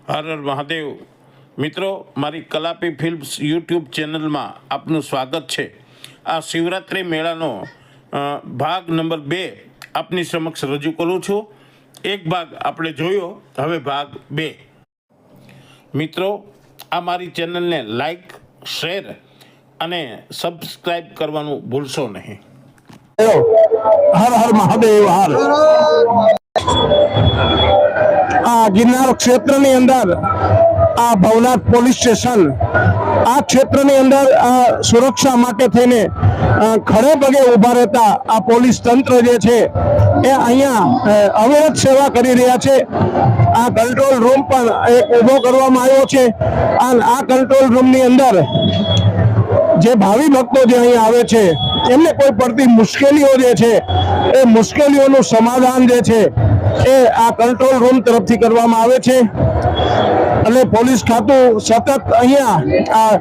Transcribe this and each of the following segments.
હર હર મહાદેવ મિત્રો, મારી Kalapi films YouTube ચેનલમાં આપનું સ્વાગત છે। આ શિવરાત્રિ મેળાનો ભાગ નંબર 2 આપની સમક્ષ રજૂ કરું છું। એક ભાગ આપણે જોયો, હવે ભાગ 2। મિત્રો, આ મારી ચેનલને લાઈક, શેર અને સબસ્ક્રાઈબ કરવાનું ભૂલશો નહીં। હર હર મહાદેવ હર। આ ગિરનાર ક્ષેત્રની અંદર આ ભવનાથ પોલીસ સ્ટેશન આ ક્ષેત્રની અંદર સુરક્ષા માટે થઈને ખડે પગે ઊભા રહેતા આ પોલીસ તંત્ર જે છે એ અહીંયા અવિરત સેવા કરી રહ્યા છે। આ કંટ્રોલ રૂમ પણ એક ઊભો કરવામાં આવ્યો છે અને આ કંટ્રોલ રૂમની અંદર જે ભાવિ ભક્તો જે અહીં આવે છે એમને કોઈ પડતી મુશ્કેલીઓ જે છે એ મુશ્કેલીઓનું સમાધાન જે છે એ આ કંટ્રોલ રૂમ તરફથી કરવામાં આવે છે અને પોલીસ ખાતું સતત અહીંયા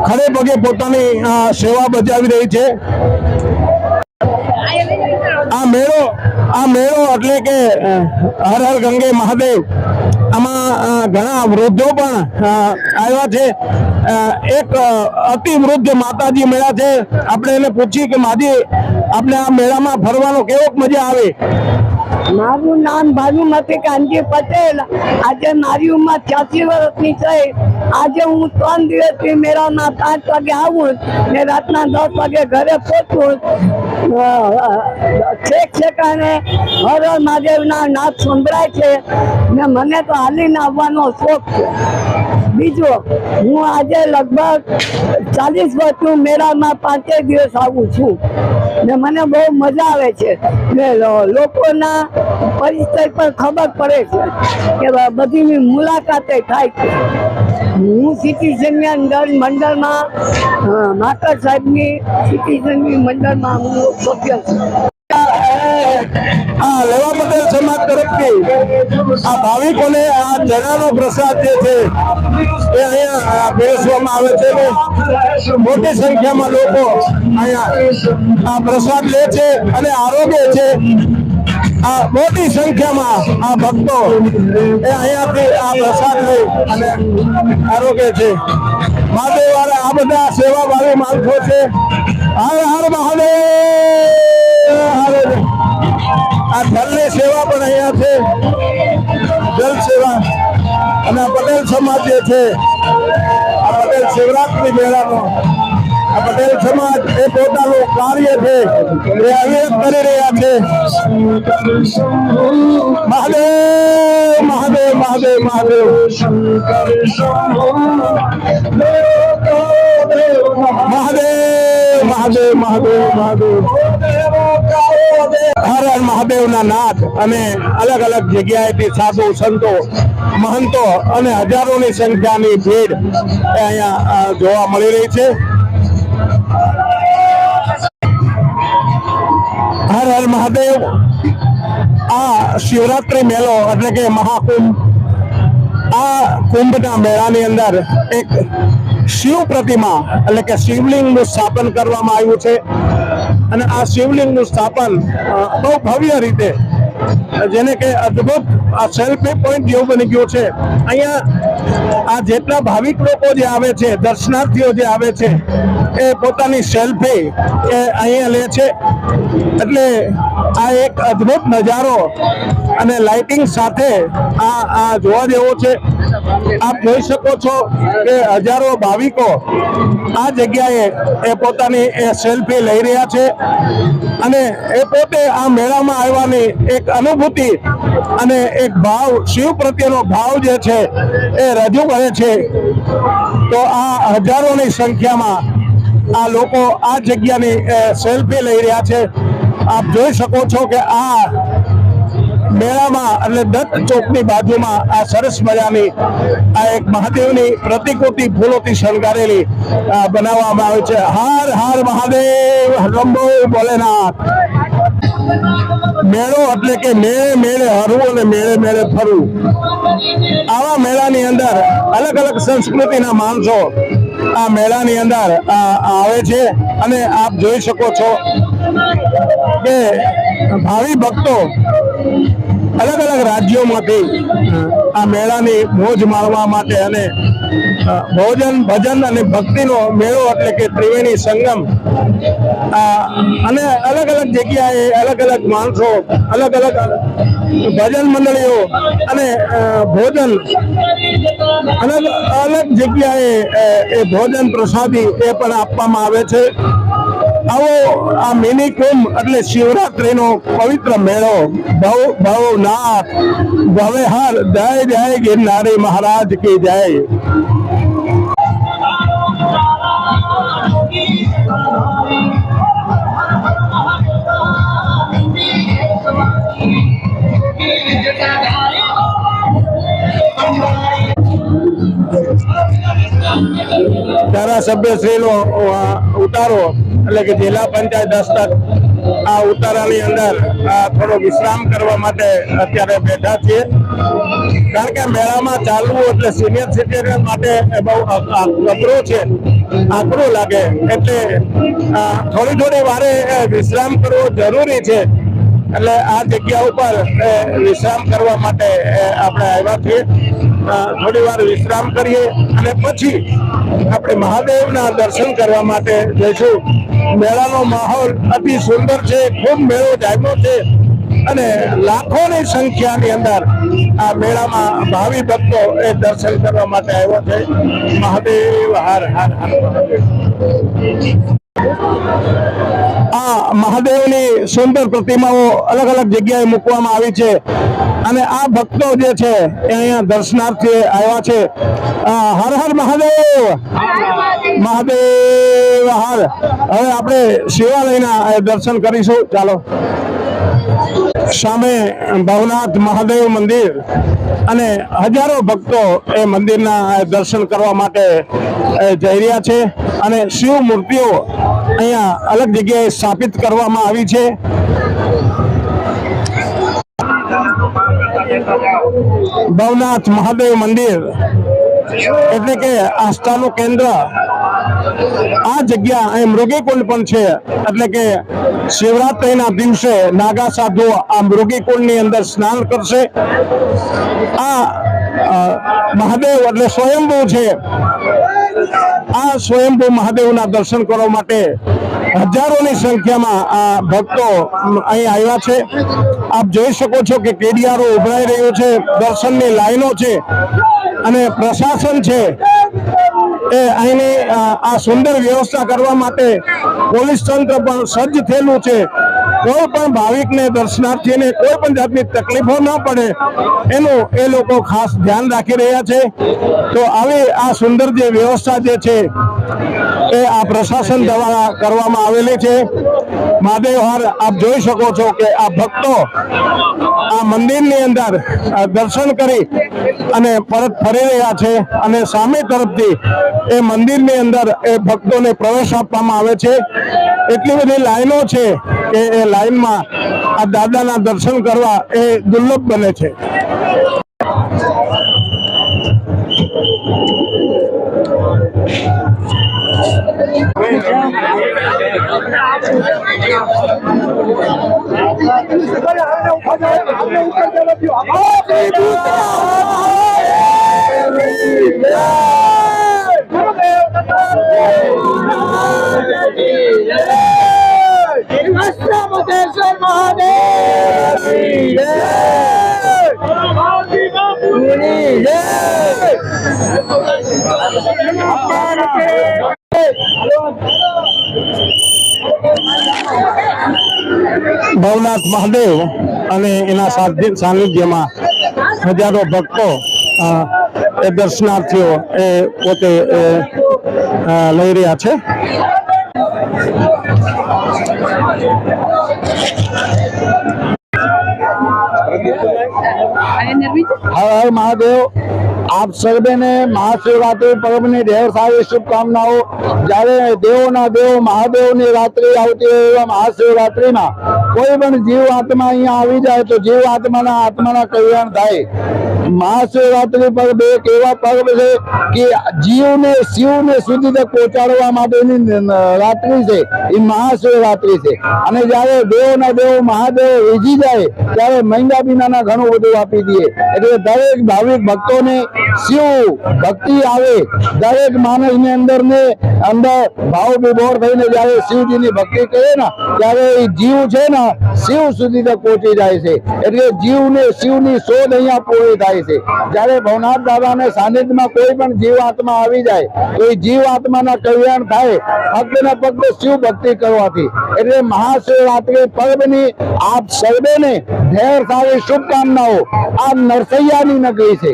ખડે પગે પોતાની સેવા બજાવી રહી છે। આ મેળો એટલે કે હર હર ગંગે મહાદેવ, આમાં ઘણા વૃદ્ધો પણ આવ્યા છે। એક અતિ વૃદ્ધ માતાજી મેળા છે। આપણે એને પૂછીએ કે માજી, આપણે આ મેળામાં ફરવાનો કેવો મજા આવે? મારું નામ ભાનુમતી કાનજી પટેલ। આજે મારી ઉંમર 86 વર્ષની છે। આજે હું 3 દિવસથી મેળામાં 5 વાગે આવું ને રાતના 10 વાગે ઘરે પહોંચું। છેક છેકાને હર હર મહાદેવના નાદ સંભળાય છે ને મને તો હાલીને આવવાનો શોખ છે। બીજું, હું આજે લગભગ 40 વર્ષનું મેળામાં 5 દિવસ આવું છું ને મને બહુ મજા આવે છે ને લોકોના પરિચય પણ ખબર પડે છે કે બધી મુલાકાતે થાય છે। હું સિટીઝન મંડળમાં માકર સાહેબની સિટીઝનની મંડળમાં હું સભ્ય છું। લેવા પટેલ સમાજ તરફથી આ ભાવિકોને આ ચણાનો પ્રસાદ જે છે એ અહીંયા પીરસવામાં આવે છે ને મોટી સંખ્યામાં લોકો અહીંયા આ પ્રસાદ લે છે અને આરોગ્ય છે। આ મોટી સંખ્યામાં આ ભક્તો એ અહીંયાથી આ પ્રસાદ લઈ અને આરોગ્ય છે। મહાદેવ વાળા આ બધા સેવાભાવી માણસો છે। હર હર મહાદેવ। આ જલની સેવા પણ અહીંયા છે, જલ સેવા। અને પટેલ સમાજ જે છે, આ પટેલ શિવરાત્રી મેળાનો આ પટેલ સમાજ એ પોતાનું કાર્ય છે એ અવિરત કરી રહ્યા છે। મહાદેવ મહાદેવ મહાદેવ મહાદેવ મહાદેવ મહાદેવ મહાદેવ મહાદેવ હર હર મહાદેવના નાદ અને અલગ અલગ જગ્યાએથી સાધુ સંતો મહંતો અને હજારોની સંખ્યાની ભીડ અહીંયા જોવા મળી રહી છે। હર હર મહાદેવ। આ શિવરાત્રી મેળો એટલે કે મહાકુંભ, આ કુંભના મેળાની અંદર એક શિવ પ્રતિમા એટલે કે શિવલિંગનું સ્થાપન કરવામાં આવ્યું છે અને આ શિવલિંગનું સ્થાપન બહુ ભવ્ય રીતે, જેને કે અદ્ભુત આ સેલ્ફી પોઈન્ટ જેવું બની ગયું છે। અહીંયા આ જેટલા ભાવિક લોકો જે આવે છે, દર્શનાર્થીઓ જે આવે છે એ પોતાની સેલ્ફી એ અહીંયા લે છે। એટલે આ એક અદ્ભુત નજારો અને લાઇટિંગ સાથે આ જોવા જેવો છે। આપ જોઈ શકો છો કે હજારો ભાવિકો આ જગ્યાએ એ પોતાની સેલ્ફી લઈ રહ્યા છે અને એ પોતે આ મેળામાં આવવાની એક અનુભૂતિ અને એક ભાવ, શિવ પ્રત્યેનો ભાવ જે છે એ રજૂ કરે છે। તો આ હજારોની સંખ્યામાં આ લોકો આ જગ્યાની સેલ્ફી લઈ રહ્યા છે। આપ જોઈ શકો છો કે આ મેળામાં એટલે દત્ત ચોકની બાજુમાં આ સરસ મજાની આ એક મહાદેવની પ્રતિકૃતિ ફૂલોથી શણગારેલી બનાવવામાં આવે છે। હર હર મહાદેવ, રંભો ભોલેનાથ। મેળો એટલે કે મેળે મેળે હરવું અને મેળે મેળે ફરવું। આવા મેળાની અંદર અલગ અલગ સંસ્કૃતિના માણસો આ મેળાની અંદર આવે છે અને આપ જોઈ શકો છો કે ભાવિ ભક્તો અલગ અલગ રાજ્યોમાંથી આ મેળાની મોજ માણવા માટે અને ભોજન ભજન અને ભક્તિનો મેળો એટલે કે ત્રિવેણી સંગમ અને અલગ અલગ જગ્યાએ અલગ અલગ માણસો અલગ અલગ ભજન મંડળીઓ અને ભોજન અલગ અલગ જગ્યાએ એ ભોજન પ્રસાદી એ પણ આપવામાં આવે છે. આવો આ મિની કુંભ એટલે શિવરાત્રીનો પવિત્ર મેળો ભવનાથ ભવેહાર જય જય ગિરનારી મહારાજ કી જય. ધારાસભ્યશ્રીનો ઉતારો એટલે કે જિલ્લા પંચાયત દસ્તક આ ઉતારાની અંદર થોડો વિશ્રામ કરવા માટે અત્યારે બેઠા છીએ, કારણ કે મેળામાં ચાલવું એટલે સિનિયર સિટીઝન માટે બહુ અઘરું છે, આકરું લાગે એટલે થોડી વારે વિશ્રામ કરવો જરૂરી છે. એટલે આ જગ્યા ઉપર વિશ્રામ કરવા માટે આપણે આવ્યા છીએ. થોડી વાર વિશ્રામ કરીએ અને પછી આપણે મહાદેવના દર્શન કરવા માટે જઈશું. મેળાનો માહોલ અતિ સુંદર છે, ખૂબ મેળો જામ્યો છે અને લાખોની સંખ્યાની અંદર આ મેળામાં ભાવિ ભક્તો એ દર્શન કરવા માટે આવ્યો છે. મહાદેવ હર હર હર મહાદેવ. આ મહાદેવની સુંદર પ્રતિમાઓ અલગ અલગ જગ્યાએ મૂકવામાં આવી છે અને આ ભક્તો જે છે એ અહીંયા દર્શનાર્થે આવ્યા છે. હર હર મહાદેવ, મહાદેવ હર. હવે આપણે શિવાલયના દર્શન કરીશું. ચાલો. સામે ભવનાથ મહાદેવ મંદિર અને હજારો ભક્તો એ મંદિરના દર્શન કરવા માટે જઈ રહ્યા છે અને શિવ મૂર્તિઓ અહીંયા અલગ જગ્યાએ સ્થાપિત કરવામાં આવી છે. ભવનાથ મહાદેવ મંદિર એટલે કે આસ્થાનું કેન્દ્ર. આ જગ્યા અહીં મૃગીકુંડ પણ છે, એટલે કે શિવરાત્રીના દિવસે નાગા સાધુ આ મૃગીકુંડની અંદર સ્નાન કરશે. આ મહાદેવ એટલે સ્વયંભૂ છે. આ સ્વયંભૂ મહાદેવના દર્શન કરવા માટે હજારોની સંખ્યામાં આ ભક્તો અહીં આવ્યા છે. આપ જોઈ શકો છો કે કેડિયારો ઉભરાઈ રહ્યો છે, દર્શનની લાઈનો છે અને પ્રશાસન છે એ અહીંની આ સુંદર વ્યવસ્થા કરવા માટે પોલીસ તંત્ર પણ સજ્જ થયેલું છે. કોઈ પણ ભાવિકને દર્શનાર્થીને કોઈ પણ જાતની તકલીફો ન પડે એનું એ લોકો ખાસ ધ્યાન રાખી રહ્યા છે. તો આવી આ સુંદર જે વ્યવસ્થા જે છે એ આ પ્રશાસન દ્વારા કરવામાં આવેલી છે. મહાદેવ હર. આપ જોઈ શકો છો કે આ ભક્તો આ મંદિરની અંદર દર્શન કરી અને પરત ફરી રહ્યા છે અને સામે તરફથી એ મંદિરની અંદર એ ભક્તોને પ્રવેશ આપવામાં આવે છે. એટલી બધી લાઈનો છે કે એ લાઈનમાં આ દાદાના દર્શન કરવા એ દુર્લભ બને છે. ભવનાથ મહાદેવ અને એના સાનિધ્યમાં હજારો ભક્તો એ દર્શનાર્થીઓ એ પોતે લઈ રહ્યા છે. હર હર મહાદેવ. આપ સર્વેને મહાશિવરાત્રિ પર્વની ઢેર સારી શુભકામનાઓ. જ્યારે દેવોના દેવ મહાદેવની રાત્રિ આવતી હોય એવા મહાશિવરાત્રિમાં કોઈ પણ જીવ આત્મા અહીંયા આવી જાય તો જીવ આત્માના કલ્યાણ થાય. મહાશિવરાત્રી પર્વ એક એવા પર્વ છે કે જીવને શિવને સુધી તક પહોંચાડવા માટેની રાત્રિ છે એ મહાશિવરાત્રી છે. અને જયારે દેવના દેવ મહાદેવ રીઝી જાય ત્યારે મહિના વિનાના ઘણું બધું આપી દે. એટલે દરેક ભાવિક ભક્તોને શિવ ભક્તિ આવે, દરેક માણસની અંદર ભાવ વિભોર થઈને જયારે શિવજીની ભક્તિ કરે ને ત્યારે એ જીવ છે ને શિવ સુધી તક પહોંચી જાય છે. એટલે જીવને શિવની શોધ અહીંયા પૂરી થાય છે. જયારે ભવનાથ દાદાને સાનિધ્યમાં કોઈ પણ જીવ આત્મા આવી જાય તો એ જીવ આત્માના કલ્યાણ થાય ફક્ત ને ફક્ત શિવ ભક્તિ કરવાથી. એટલે મહાશિવરાત્રી પર્વની આપ સર્વેને ઢેર સારી શુભકામનાઓ. આ નરસૈયાની નગરી છે,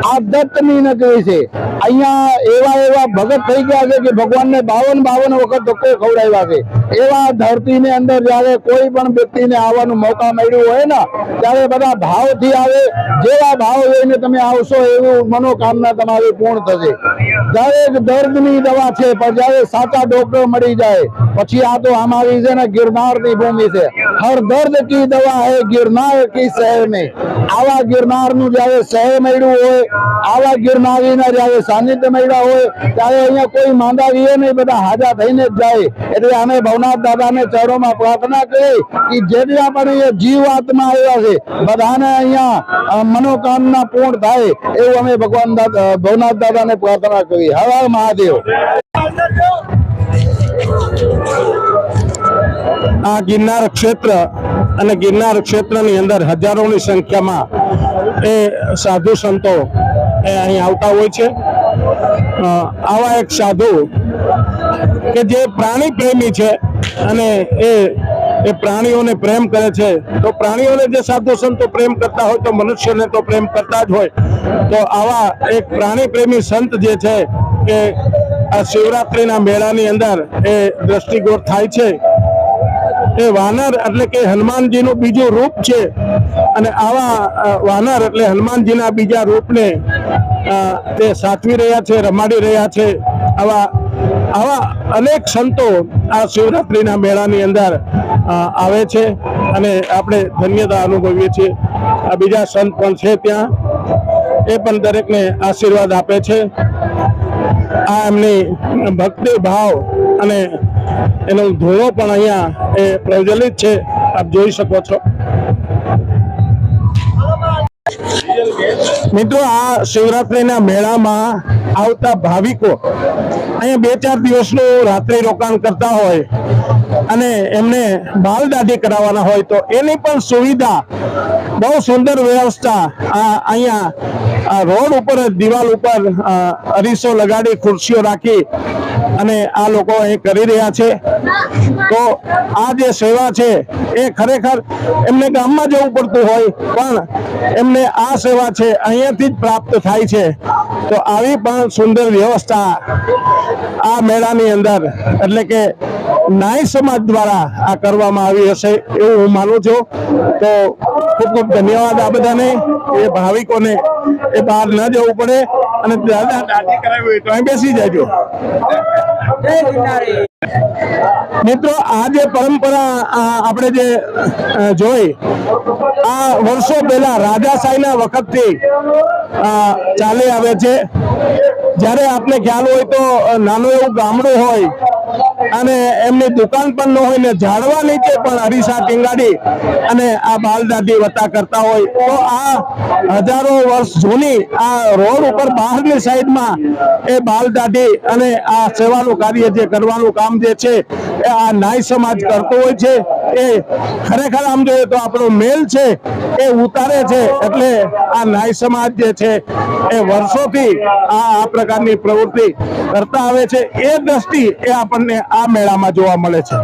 આ દત્તની નગરી છે. અહીંયા એવા ભગત થઈ ગયા છે કે ભગવાનને 52 વખત ધક્કો ખવડાવ્યા છે. એવા ધરતીની અંદર જયારે કોઈ પણ વ્યક્તિને આવવાનું મોકા મળ્યું હોય ને ત્યારે બધા ભાવથી આવે. જેવા ભાવ લઈને તમે આવશો એવું મનોકામના તમારી પૂર્ણ થશે. દરેક દર્દની દવા છે, પણ જયારે સાચા ડોક્ટર મળી જાય પછી આ તો અમારી છે ને गिरनार भूमि से हर दर्द की दवा है गिरनार की शहर में. आवा गिरनार નું જયારે શહેર મળ્યું હોય, આવા ગિરનારીના જયારે સાનિધ્ય મળ્યા હોય ત્યારે અહીંયા કોઈ માંદા રહીએ નહીં, બધા હાજા થઈને જ જાય. એટલે અમે ભવનાથ દાદાને ચરણોમાં પ્રાર્થના કરી કે જેટલા પણ અહીંયા જીવ આત્મા આવ્યા છે બધાને અહીંયા મનોકામના પૂર્ણ થાય એવું અમે ભવનાથ દાદાને પ્રાર્થના કરી. હર હર મહાદેવ. આ ગિરનાર ક્ષેત્ર અને ગિરનાર ક્ષેત્રની અંદર હજારોની સંખ્યામાં એ સાધુ સંતો એ અહીં આવતા હોય છે. આવા એક સાધુ કે જે પ્રાણી પ્રેમી છે અને એ પ્રાણીઓને પ્રેમ કરે છે. તો પ્રાણીઓને જે સાધુ સંતો પ્રેમ કરતા હોય તો મનુષ્યને તો પ્રેમ કરતા જ હોય. તો આવા એક પ્રાણી પ્રેમી સંત જે છે કે આ શિવરાત્રીના મેળાની અંદર એ દ્રષ્ટિગોળ થાય છે. એ વાનર એટલે કે હનુમાનજીનું બીજું રૂપ છે અને આવા વાનર એટલે હનુમાનજીના બીજા રૂપને તે સાચવી રહ્યા છે, રમાડી રહ્યા છે. આવા અનેક સંતો આ શિવરાત્રીના મેળાની અંદર આવે છે અને આપણે ધન્યતા અનુભવીએ છીએ. આ બીજા સંત પણ છે ત્યાં, એ પણ દરેકને આશીર્વાદ આપે છે. આ એમની ભક્તિ ભાવ અને એનો ધોળો પણ અહીંયા એ પ્રજ્વલિત છે, આપ જોઈ શકો છો. મિત્રો, આ શિવરાત્રીના મેળામાં આવતા ભાવિકો અહીંયા 2-4 દિવસનું રાત્રિ રોકાણ કરતા હોય અને એમને બાલ દાઢી કરાવવાના હોય તો એની પણ સુવિધા, બહુ સુંદર વ્યવસ્થા અહીંયા રોડ ઉપર દિવાલ ઉપર અરીસો લગાડી ખુરશીઓ રાખી અને આ લોકો અહીં કરી રહ્યા છે. તો આ જે સેવા છે એ ખરેખર એમને ગામમાં જવું પડતું હોય પણ એમને આ સેવા છે અહીંયાથી જ પ્રાપ્ત થાય છે. તો આવી પણ સુંદર વ્યવસ્થા આ મેળાની અંદર એટલે કે નાઈ સમાજ દ્વારા આ કરવામાં આવી હશે એવું હું માનું છું. તો ખૂબ ખૂબ ધન્યવાદ આ બધાને, એ ભાવિકોને એ બહાર ન જવું પડે અને દાદા દાદી કરાવી હોય તો અહીં બેસી જાજો. મિત્રો, આ જે પરંપરા આપણે જે જોઈ આ વર્ષો પહેલા રાજાશાહીના વખતથી ચાલી આવે છે. જ્યારે આપને ખ્યાલ હોય તો નાનું એવું ગામડું હોય અને એમની દુકાન પણ ન હોય ને ઝાડવા નીચે પણ અરીસા ટીંગાડી અને આ બાલદાદી વતા કરતા હોય. તો આ હજારો વર્ષ જૂની આ રોડ ઉપર બહારની સાઈડમાં એ બાલદાદી અને આ સેવાનું કાર્ય જે કરવાનું કામ જે છે એ આ નાઈ સમાજ કરતો હોય છે. એ ખરેખર આમ જોઈએ તો આપણો મેલ છે એ ઉતારે છે. એટલે આ નાઈ સમાજ જે છે એ વર્ષોથી આ પ્રકારની પ્રવૃત્તિ કરતા આવે છે. એ દ્રષ્ટિ એ આપણને આ મેળામાં જોવા મળે છે.